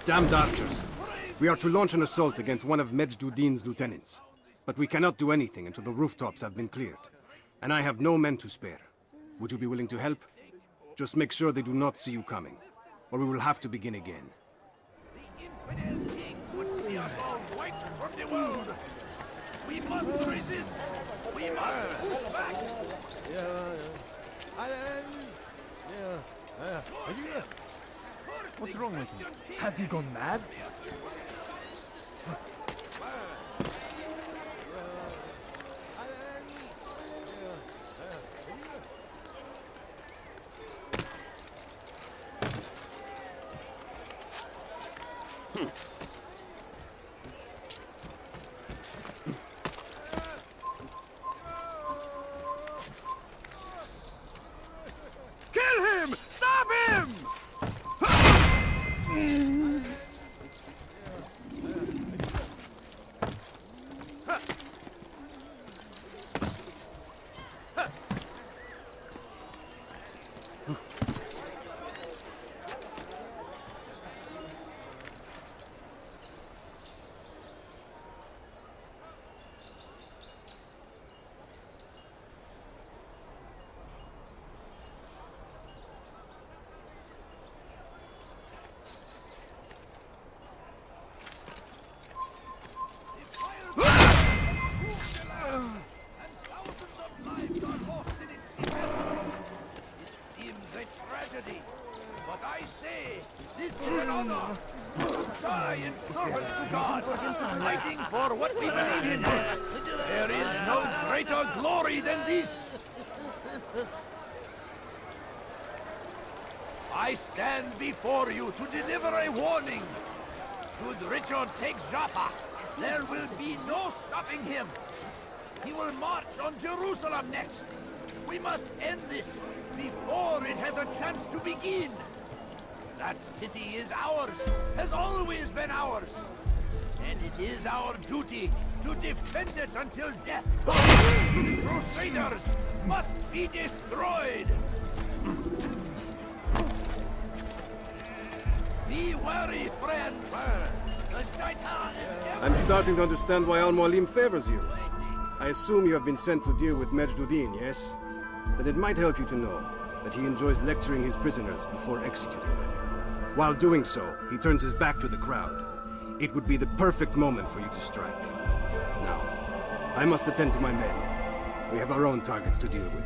Damned archers. We are to launch an assault against one of Majd-Duddin's lieutenants. But we cannot do anything until the rooftops have been cleared. And I have no men to spare. Would you be willing to help? Just make sure they do not see you coming, or we will have to begin again. The infidel king would see us all wiped from the world. We must resist. We must push back. What's wrong with him? Has he gone mad? Kill him! Stop him! But I say, this is an honor. Die in service to God, fighting for what we believe in. There is no greater glory than this. I stand before you to deliver a warning. Should Richard take Jaffa, there will be no stopping him. He will march on Jerusalem next. We must end this before it has a chance to begin. That city is ours, has always been ours. And it is our duty to defend it until death. The Crusaders must be destroyed. Be wary, friend. The Shaitan is I'm starting to understand why Al-Mualim favors you. I assume you have been sent to deal with Majd-Duddin, yes? Then it might help you to know that he enjoys lecturing his prisoners before executing them. While doing so, he turns his back to the crowd. It would be the perfect moment for you to strike. Now, I must attend to my men. We have our own targets to deal with.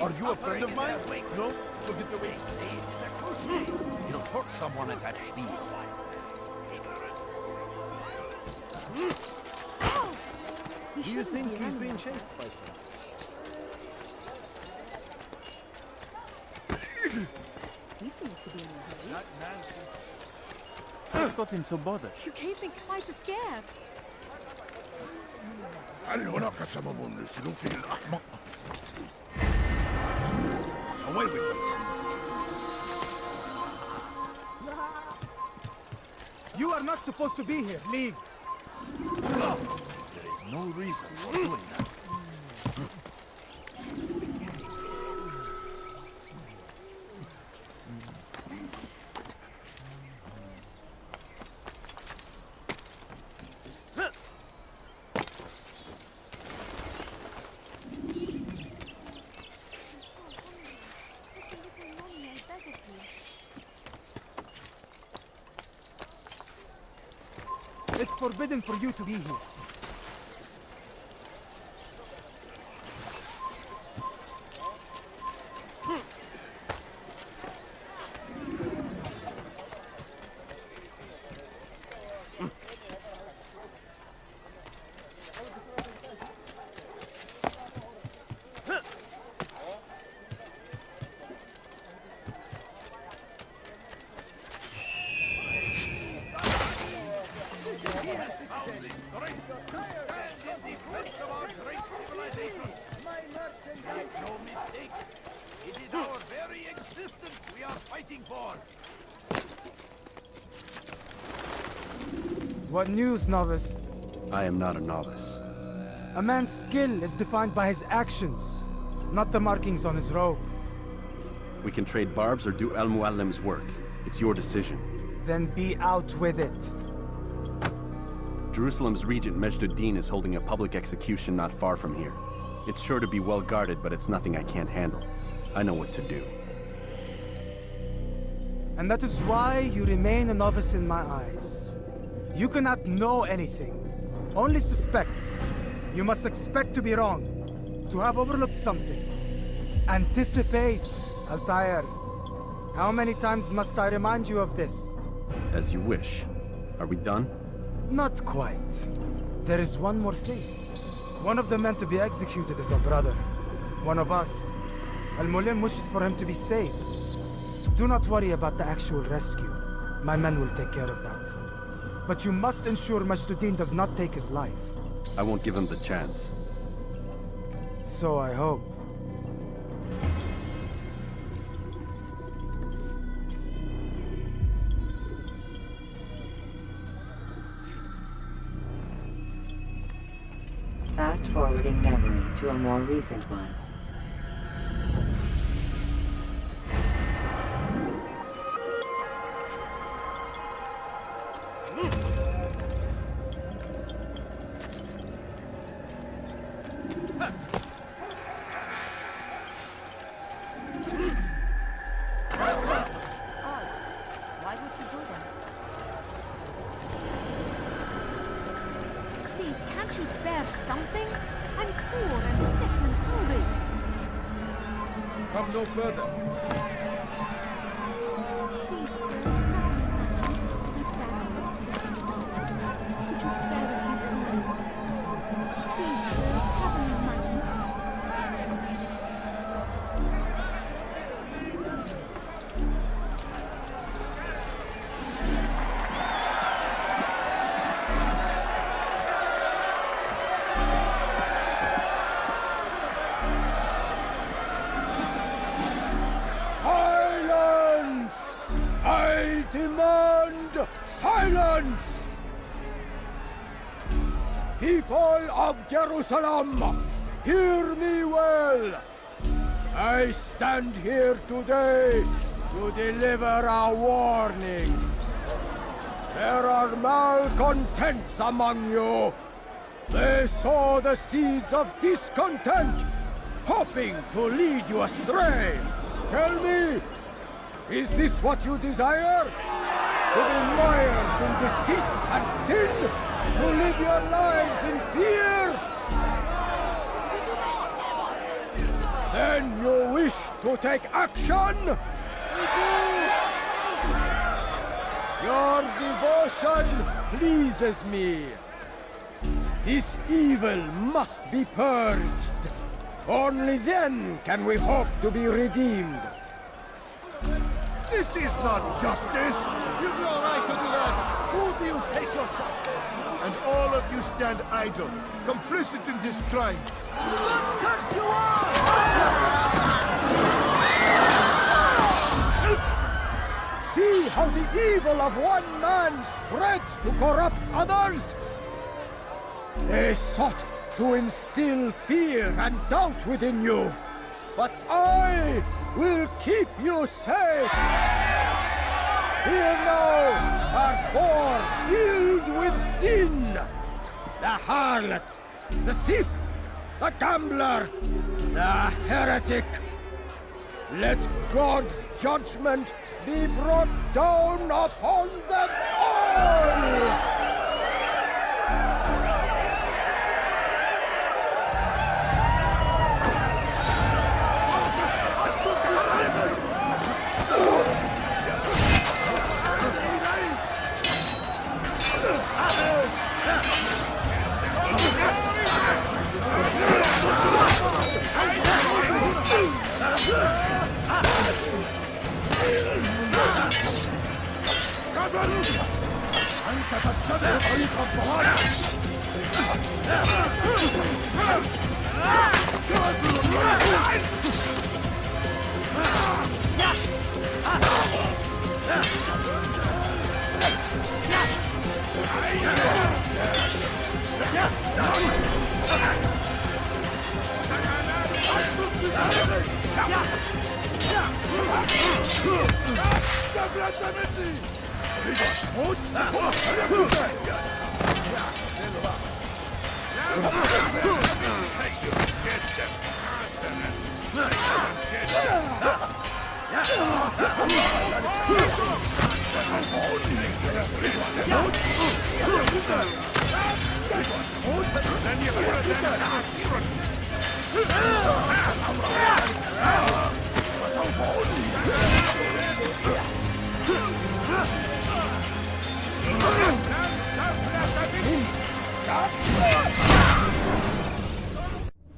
Are you a friend of mine? No? Look at the way. He'll hurt someone at that speed. Do you think he's being chased by someone? He seems to be in a hurry. What's got him so bothered? You gave me quite a scare. Allora facciamo un silenzio الأحمق. Away with them. You are not supposed to be here. Leave. No, there is no reason for doing that. It's forbidden for you to be here. Make no mistake, it is our very existence waiting for? What news, novice? I am not a novice. A man's skill is defined by his actions, not the markings on his robe. We can trade barbs or do Al-Muallim's work. It's your decision. Then be out with it. Jerusalem's regent Majduddin is holding a public execution not far from here. It's sure to be well guarded, but it's nothing I can't handle. I know what to do. And that is why you remain a novice in my eyes. You cannot know anything, only suspect. You must expect to be wrong, to have overlooked something. Anticipate, Altair. How many times must I remind you of this? As you wish. Are we done? Not quite. There is one more thing. One of the men to be executed is a brother. One of us. Al-Mualim wishes for him to be saved. Do not worry about the actual rescue. My men will take care of that. But you must ensure Majduddin does not take his life. I won't give him the chance. So I hope. Fast-forwarding memory to a more recent one. Why would you do that? Please, can't you spare something? I'm poor and sick and hungry. Come no further. Please, sir, could you spare a few times? Please, sir, have any money? Silence! I demand silence! People of Jerusalem, hear me well. I stand here today to deliver a warning. There are malcontents among you. They sow the seeds of discontent, hoping to lead you astray. Tell me, is this what you desire? To be mired in deceit and sin? To live your lives in fear? Then you wish to take action? Your devotion pleases me. This evil must be purged. Only then can we hope to be redeemed. This is not justice! You've no right to do that! Who do you take your shot? And all of you stand idle, complicit in this crime. Curse you all! See how the evil of one man spreads to corrupt others? They sought to instill fear and doubt within you. But I will keep you safe. Here now are four filled with sin. The harlot, the thief, the gambler, the heretic. Let God's judgment be brought down upon them all!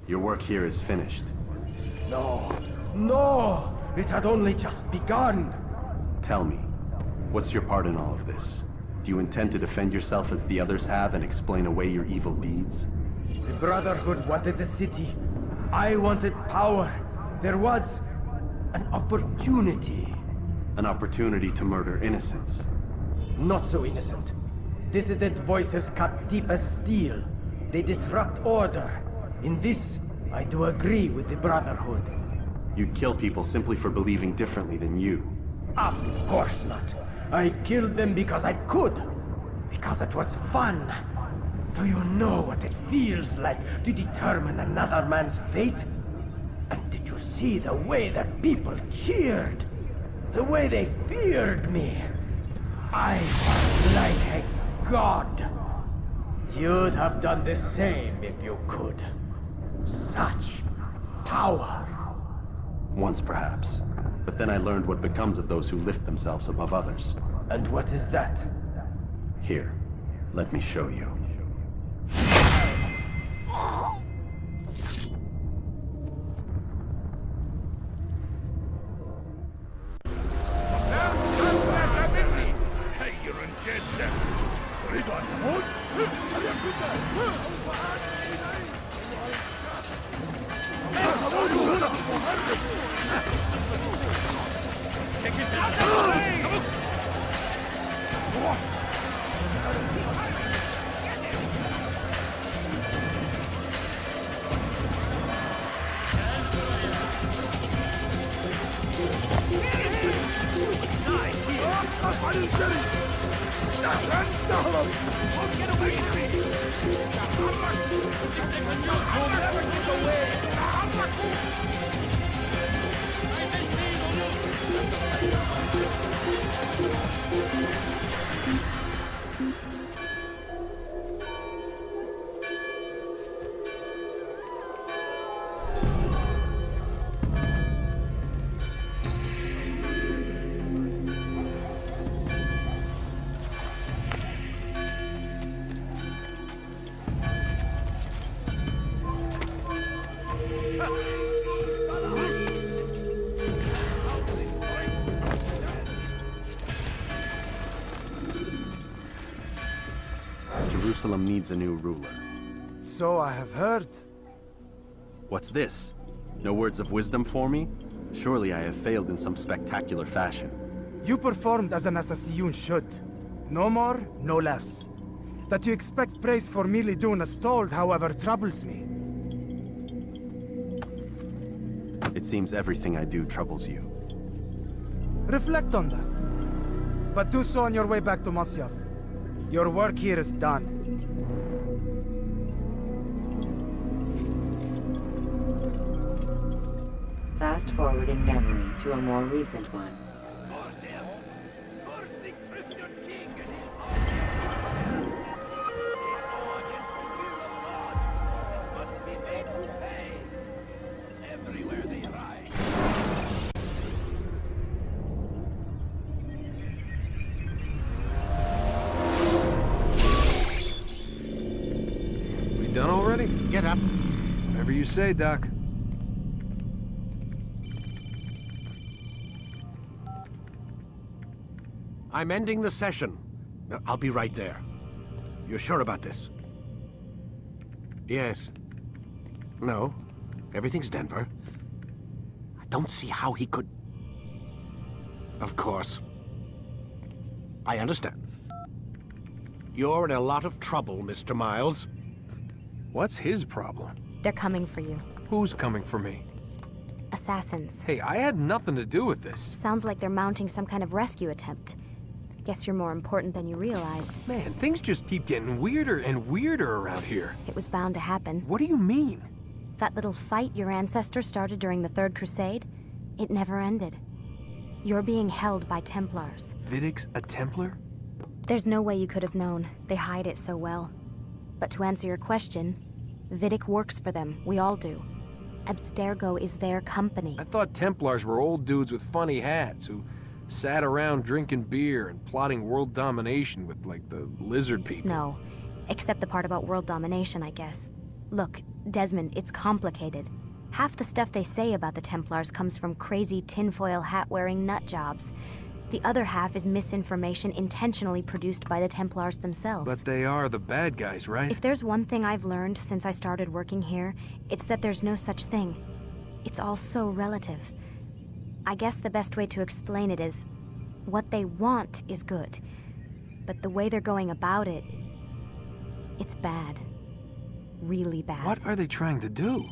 Your work here is finished. No, no! It had only just begun! Tell me, what's your part in all of this? Do you intend to defend yourself as the others have and explain away your evil deeds? The Brotherhood wanted the city. I wanted power. There was an opportunity. An opportunity to murder innocents. Not so innocent. Dissident voices cut deep as steel. They disrupt order. In this, I do agree with the Brotherhood. You'd kill people simply for believing differently than you. Of course not. I killed them because I could. Because it was fun. Do you know what it feels like to determine another man's fate? And did you see the way that people cheered? The way they feared me? I was like a god. You'd have done the same if you could. Such power. Once perhaps. But then I learned what becomes of those who lift themselves above others. And what is that? Here, let me show you. Jerusalem needs a new ruler. So I have heard. What's this? No words of wisdom for me? Surely I have failed in some spectacular fashion. You performed as an assassin should. No more, no less. That you expect praise for merely doing as told, however, troubles me. It seems everything I do troubles you. Reflect on that. But do so on your way back to Masyaf. Your work here is done. Fast-forwarding memory to a more recent one. Force him! Force the Christian king and his army! Must be made to pay. Everywhere they ride. We done already? Get up. Whatever you say, Doc. I'm ending the session. I'll be right there. You're sure about this? Yes. No. Everything's Denver. I don't see how he could... Of course. I understand. You're in a lot of trouble, Mr. Miles. What's his problem? They're coming for you. Who's coming for me? Assassins. Hey, I had nothing to do with this. Sounds like they're mounting some kind of rescue attempt. Guess you're more important than you realized. Man, things just keep getting weirder and weirder around here. It was bound to happen. What do you mean? That little fight your ancestors started during the Third Crusade, it never ended. You're being held by Templars. Vidic's a Templar? There's no way you could have known. They hide it so well. But to answer your question, Vidic works for them. We all do. Abstergo is their company. I thought Templars were old dudes with funny hats who sat around drinking beer and plotting world domination with, like, the lizard people. No. Except the part about world domination, I guess. Look, Desmond, it's complicated. Half the stuff they say about the Templars comes from crazy tinfoil hat-wearing nutjobs. The other half is misinformation intentionally produced by the Templars themselves. But they are the bad guys, right? If there's one thing I've learned since I started working here, it's that there's no such thing. It's all so relative. I guess the best way to explain it is, what they want is good. But the way they're going about it, it's bad. Really bad. What are they trying to do?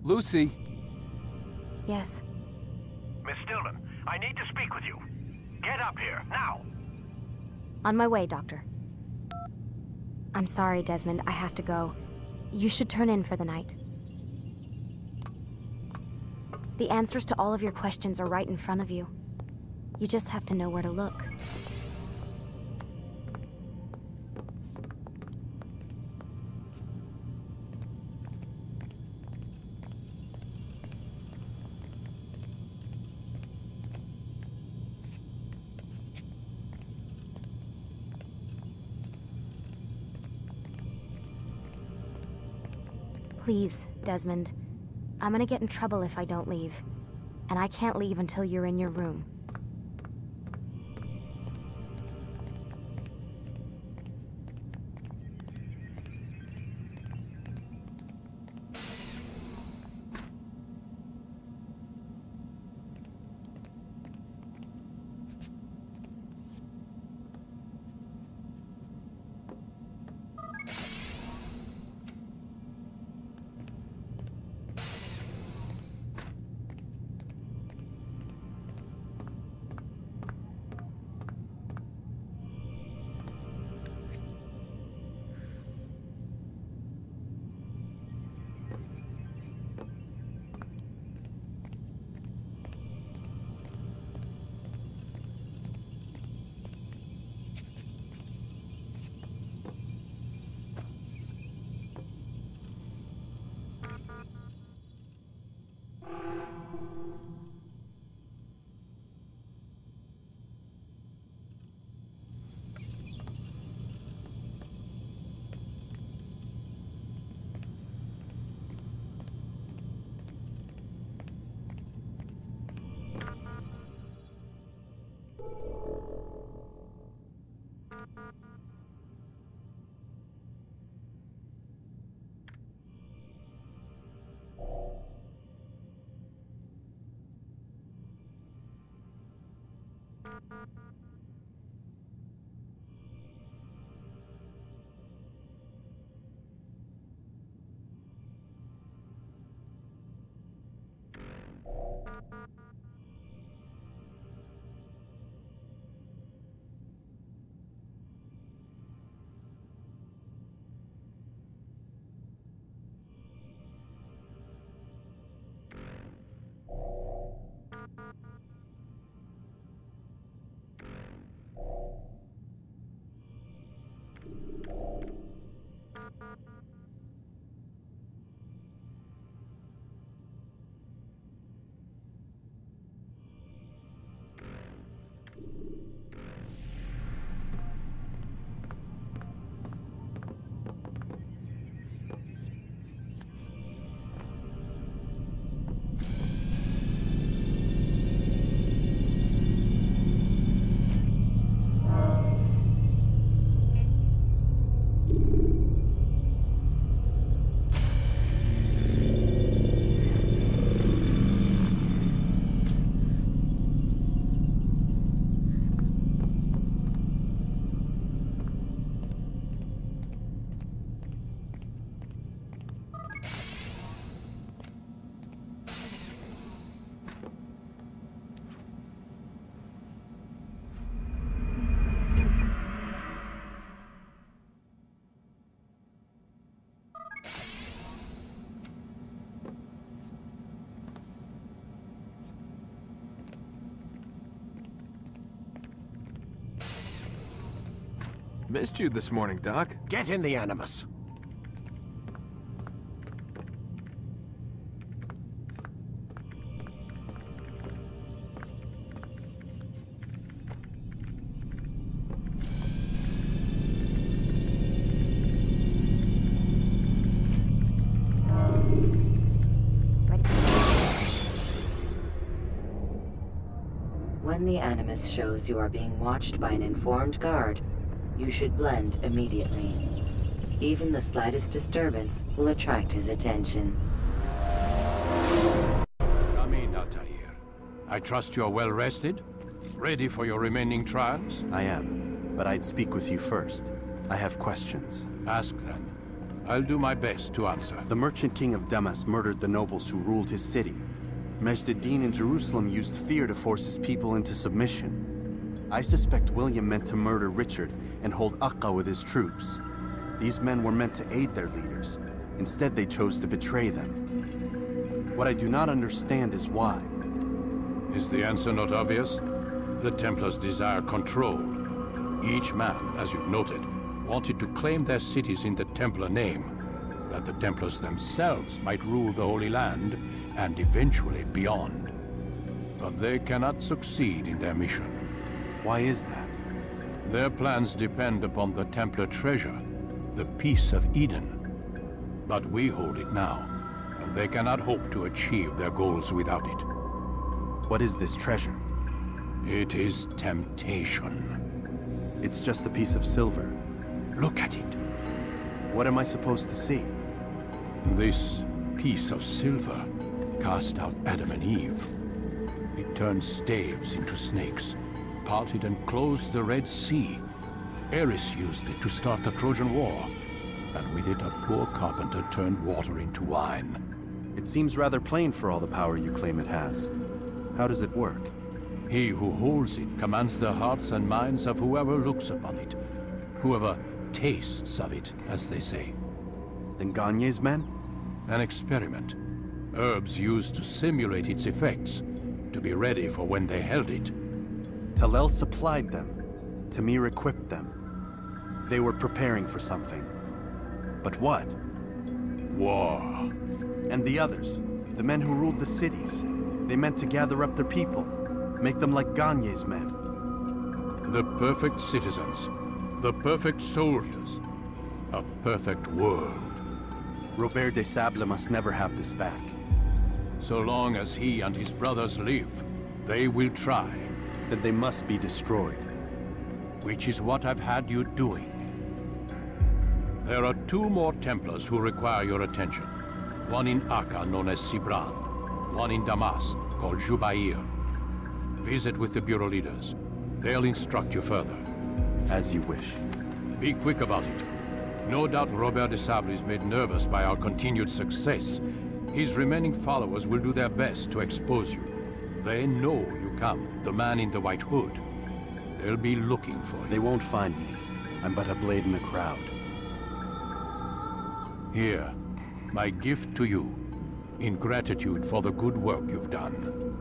Lucy? Yes. Miss Stillman, I need to speak with you. Get up here, now! On my way, Doctor. I'm sorry, Desmond. I have to go. You should turn in for the night. The answers to all of your questions are right in front of you. You just have to know where to look. Please, Desmond. I'm gonna get in trouble if I don't leave. And I can't leave until you're in your room. Missed you this morning, Doc. Get in the Animus. When the Animus shows you are being watched by an informed guard, you should blend immediately. Even the slightest disturbance will attract his attention. Come in, Altair. I trust you're well rested? Ready for your remaining trials? I am, but I'd speak with you first. I have questions. Ask then. I'll do my best to answer. The Merchant King of Damas murdered the nobles who ruled his city. Majd ad-Din in Jerusalem used fear to force his people into submission. I suspect William meant to murder Richard and hold Akka with his troops. These men were meant to aid their leaders. Instead, they chose to betray them. What I do not understand is why. Is the answer not obvious? The Templars desire control. Each man, as you've noted, wanted to claim their cities in the Templar name, that the Templars themselves might rule the Holy Land and eventually beyond. But they cannot succeed in their mission. Why is that? Their plans depend upon the Templar treasure, the Peace of Eden. But we hold it now, and they cannot hope to achieve their goals without it. What is this treasure? It is temptation. It's just a piece of silver. Look at it. What am I supposed to see? This piece of silver cast out Adam and Eve. It turned staves into snakes, parted and closed the Red Sea. Eris used it to start the Trojan War, and with it a poor carpenter turned water into wine. It seems rather plain for all the power you claim it has. How does it work? He who holds it commands the hearts and minds of whoever looks upon it, whoever tastes of it, as they say. Then Gagne's men? An experiment. Herbs used to simulate its effects, to be ready for when they held it. Talel supplied them. Tamir equipped them. They were preparing for something. But what? War. And the others, the men who ruled the cities, they meant to gather up their people, make them like Gagne's men. The perfect citizens, the perfect soldiers, a perfect world. Robert de Sable must never have this back. So long as he and his brothers live, they will try. Then they must be destroyed. Which is what I've had you doing. There are 2 more Templars who require your attention. One in Akka, known as Sibran. One in Damas, called Jubair. Visit with the Bureau leaders. They'll instruct you further. As you wish. Be quick about it. No doubt Robert de Sable is made nervous by our continued success. His remaining followers will do their best to expose you. They know you come, the man in the white hood. They'll be looking for you. They won't find me. I'm but a blade in the crowd. Here, my gift to you, in gratitude for the good work you've done.